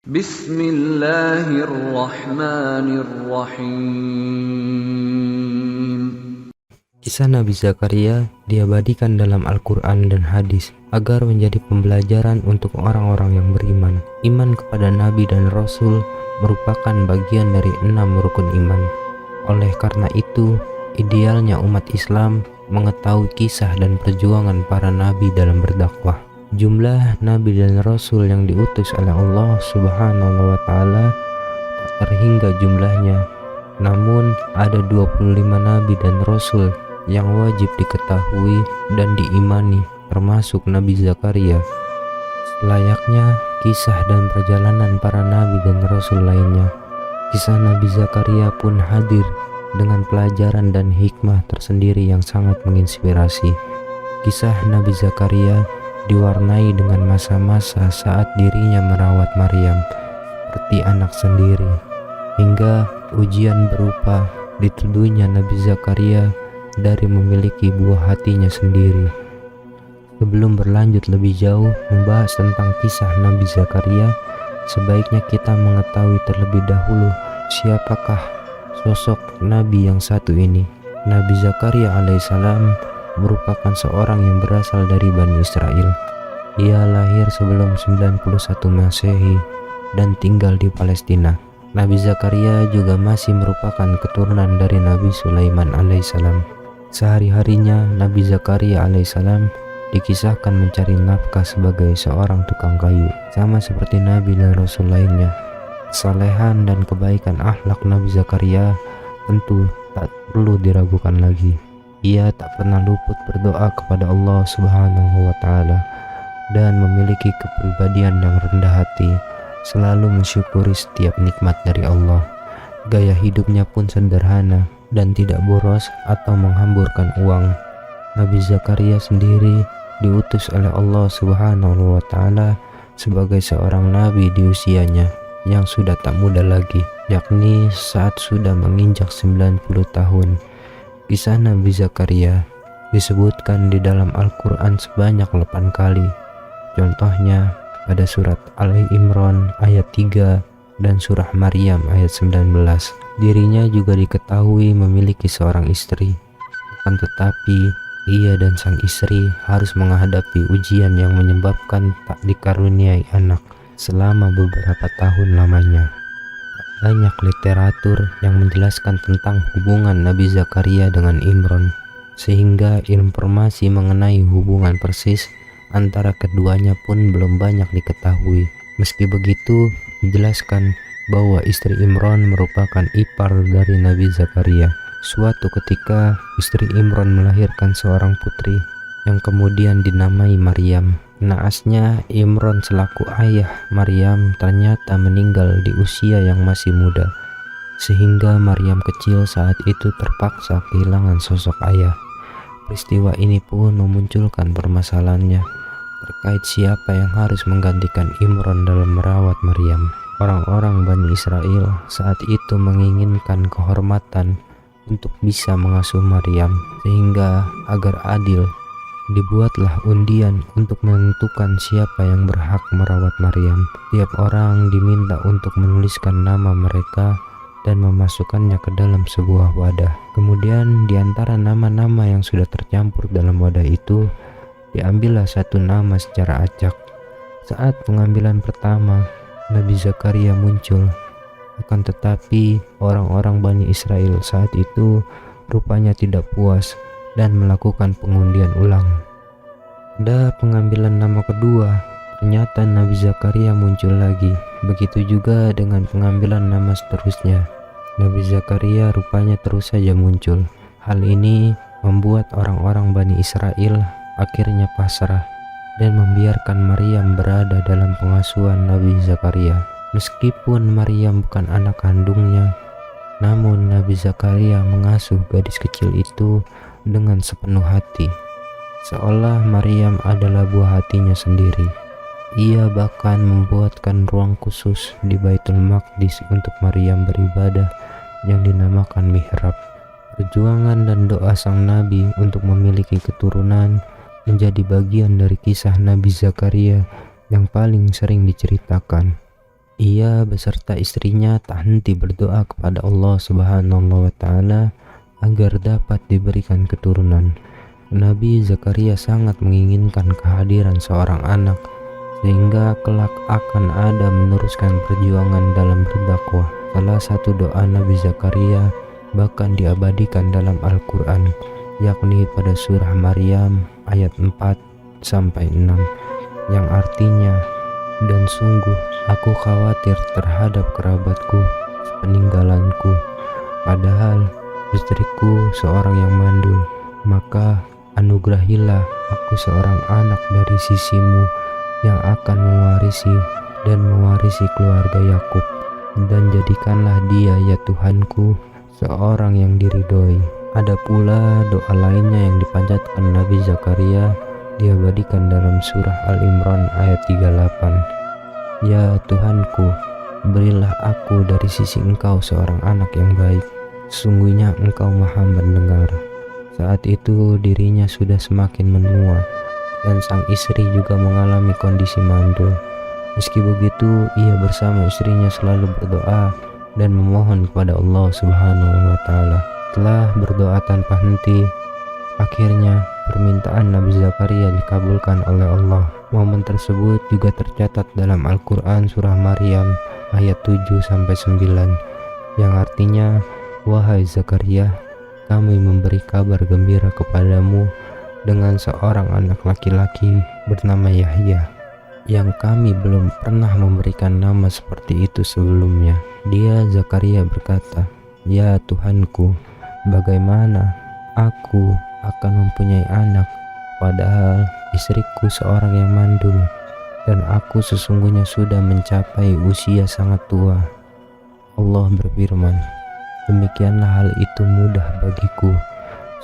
Bismillahirrahmanirrahim. Kisah Nabi Zakaria diabadikan dalam Al-Quran dan hadis agar menjadi pembelajaran untuk orang-orang yang beriman. Iman kepada Nabi dan Rasul merupakan bagian dari 6 rukun iman. Oleh karena itu, idealnya umat Islam mengetahui kisah dan perjuangan para Nabi dalam berdakwah. Jumlah Nabi dan Rasul yang diutus oleh Allah Subhanahu wa Ta'ala tak terhingga jumlahnya. Namun ada 25 Nabi dan Rasul yang wajib diketahui dan diimani, termasuk Nabi Zakaria. Selayaknya kisah dan perjalanan para Nabi dan Rasul lainnya, kisah Nabi Zakaria pun hadir dengan pelajaran dan hikmah tersendiri yang sangat menginspirasi. Kisah Nabi Zakaria diwarnai dengan masa-masa saat dirinya merawat Maryam seperti anak sendiri, hingga ujian berupa dituduhnya Nabi Zakaria dari memiliki buah hatinya sendiri. Sebelum berlanjut lebih jauh membahas tentang kisah Nabi Zakaria, sebaiknya kita mengetahui terlebih dahulu siapakah sosok Nabi yang satu ini. Nabi Zakaria alaihissalam merupakan seorang yang berasal dari Bani Israel. Ia lahir sebelum 91 Masehi dan tinggal di Palestina. Nabi Zakaria juga masih merupakan keturunan dari Nabi Sulaiman alaihissalam. Sehari-harinya Nabi Zakaria alaihissalam dikisahkan mencari nafkah sebagai seorang tukang kayu, sama seperti Nabi dan Rasul lainnya. Kesalehan dan kebaikan akhlak Nabi Zakaria tentu tak perlu diragukan lagi. Ia tak pernah luput berdoa kepada Allah Subhanahu wa Ta'ala dan memiliki kepribadian yang rendah hati, selalu mensyukuri setiap nikmat dari Allah. Gaya hidupnya pun sederhana dan tidak boros atau menghamburkan uang. Nabi Zakaria sendiri diutus oleh Allah Subhanahu wa Ta'ala sebagai seorang nabi di usianya yang sudah tak muda lagi, yakni saat sudah menginjak 90 tahun. Kisah Nabi Zakaria disebutkan di dalam Al-Quran sebanyak 8 kali. Contohnya pada surat Ali Imran ayat 3 dan surah Maryam ayat 19. Dirinya juga diketahui memiliki seorang istri. Akan tetapi ia dan sang istri harus menghadapi ujian yang menyebabkan tak dikaruniai anak selama beberapa tahun lamanya. Banyak literatur yang menjelaskan tentang hubungan Nabi Zakaria dengan Imran, sehingga informasi mengenai hubungan persis antara keduanya pun belum banyak diketahui. Meski begitu, dijelaskan bahwa istri Imran merupakan ipar dari Nabi Zakaria. Suatu ketika, istri Imran melahirkan seorang putri yang kemudian dinamai Maryam. Naasnya, Imran selaku ayah Maryam ternyata meninggal di usia yang masih muda, sehingga Maryam kecil saat itu terpaksa kehilangan sosok ayah. Peristiwa ini pun memunculkan permasalahannya terkait siapa yang harus menggantikan Imran dalam merawat Maryam. Orang-orang Bani Israel saat itu menginginkan kehormatan untuk bisa mengasuh Maryam, sehingga agar adil dibuatlah undian untuk menentukan siapa yang berhak merawat Maryam. Tiap orang diminta untuk menuliskan nama mereka dan memasukkannya ke dalam sebuah wadah. Kemudian di antara nama-nama yang sudah tercampur dalam wadah itu, diambillah satu nama secara acak. Saat pengambilan pertama, Nabi Zakaria muncul. Akan tetapi orang-orang Bani Israel saat itu rupanya tidak puas dan melakukan pengundian ulang. Pada pengambilan nama kedua, ternyata Nabi Zakaria muncul lagi. Begitu juga dengan pengambilan nama seterusnya. Nabi Zakaria rupanya terus saja muncul. Hal ini membuat orang-orang Bani Israel akhirnya pasrah dan membiarkan Maryam berada dalam pengasuhan Nabi Zakaria. Meskipun Maryam bukan anak kandungnya, namun Nabi Zakaria mengasuh gadis kecil itu dengan sepenuh hati, seolah Maryam adalah buah hatinya sendiri. Ia bahkan membuatkan ruang khusus di Baitul Maqdis untuk Maryam beribadah yang dinamakan mihrab. Perjuangan dan doa sang Nabi untuk memiliki keturunan menjadi bagian dari kisah Nabi Zakaria yang paling sering diceritakan. Ia beserta istrinya tak henti berdoa kepada Allah Subhanahu wa Ta'ala agar dapat diberikan keturunan. Nabi Zakaria sangat menginginkan kehadiran seorang anak, sehingga kelak akan ada meneruskan perjuangan dalam berdakwah. Salah satu doa Nabi Zakaria bahkan diabadikan dalam Al-Quran, yakni pada surah Maryam ayat 4-6, yang artinya, "Dan sungguh aku khawatir terhadap kerabatku sepeninggalanku, padahal istriku seorang yang mandul, maka anugerahilah aku seorang anak dari sisimu yang akan mewarisi keluarga Yakub, dan jadikanlah dia ya Tuhanku seorang yang diridhoi." Ada pula doa lainnya yang dipanjatkan Nabi Zakaria diabadikan dalam surah Al-Imran ayat 38. "Ya Tuhanku, berilah aku dari sisi Engkau seorang anak yang baik, sesungguhnya Engkau maha mendengar." Saat itu dirinya sudah semakin menua dan sang istri juga mengalami kondisi mandul. Meski begitu, ia bersama istrinya selalu berdoa dan memohon kepada Allah Subhanahu wa Ta'ala. Setelah berdoa tanpa henti, akhirnya permintaan Nabi Zakaria dikabulkan oleh Allah. Momen tersebut juga tercatat dalam Al-Quran surah Maryam ayat 7-9, yang artinya, "Wahai Zakaria, kami memberi kabar gembira kepadamu dengan seorang anak laki-laki bernama Yahya, yang kami belum pernah memberikan nama seperti itu sebelumnya." Dia Zakaria berkata, "Ya Tuhanku, bagaimana aku akan mempunyai anak, padahal istriku seorang yang mandul, dan aku sesungguhnya sudah mencapai usia sangat tua." Allah berfirman, "Demikianlah hal itu mudah bagiku.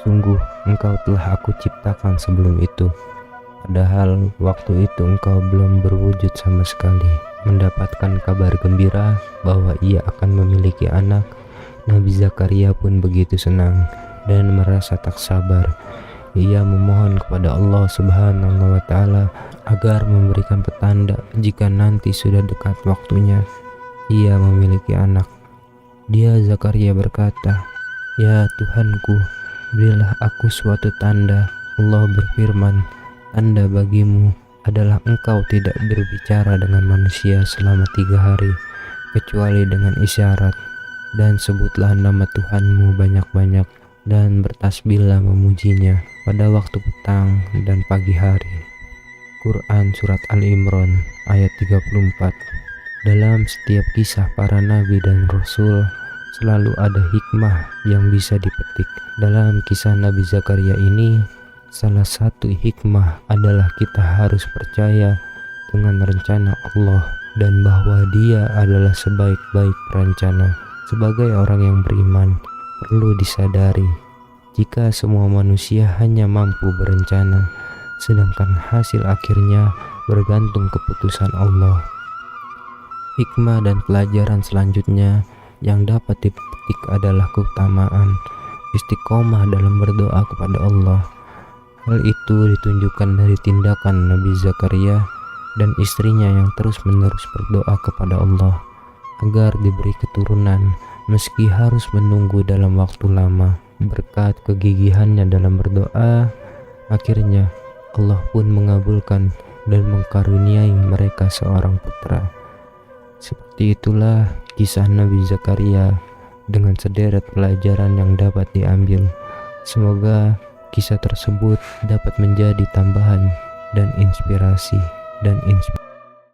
Sungguh engkau telah aku ciptakan sebelum itu, padahal waktu itu engkau belum berwujud sama sekali." Mendapatkan kabar gembira bahwa ia akan memiliki anak, Nabi Zakaria pun begitu senang dan merasa tak sabar. Ia memohon kepada Allah Subhanahu wa Ta'ala agar memberikan petanda jika nanti sudah dekat waktunya ia memiliki anak. Dia Zakaria berkata, "Ya Tuhanku, berilah aku suatu tanda." Allah berfirman, "Tanda bagimu adalah engkau tidak berbicara dengan manusia selama 3 hari, kecuali dengan isyarat, dan sebutlah nama Tuhanmu banyak-banyak, dan bertasbihlah memujinya pada waktu petang dan pagi hari." Quran Surat Al-Imran ayat 34. Dalam setiap kisah para nabi dan rasul selalu ada hikmah yang bisa dipetik. Dalam kisah Nabi Zakaria ini, salah satu hikmah adalah kita harus percaya dengan rencana Allah dan bahwa Dia adalah sebaik-baik perencana. Sebagai orang yang beriman, perlu disadari jika semua manusia hanya mampu berencana, sedangkan hasil akhirnya bergantung keputusan Allah. Hikmah dan pelajaran selanjutnya yang dapat dipetik adalah keutamaan istiqomah dalam berdoa kepada Allah. Hal itu ditunjukkan dari tindakan Nabi Zakaria dan istrinya yang terus-menerus berdoa kepada Allah agar diberi keturunan meski harus menunggu dalam waktu lama. Berkat kegigihannya dalam berdoa, akhirnya Allah pun mengabulkan dan mengkaruniai mereka seorang putra. Seperti itulah kisah Nabi Zakaria dengan sederet pelajaran yang dapat diambil. Semoga kisah tersebut dapat menjadi tambahan dan inspirasi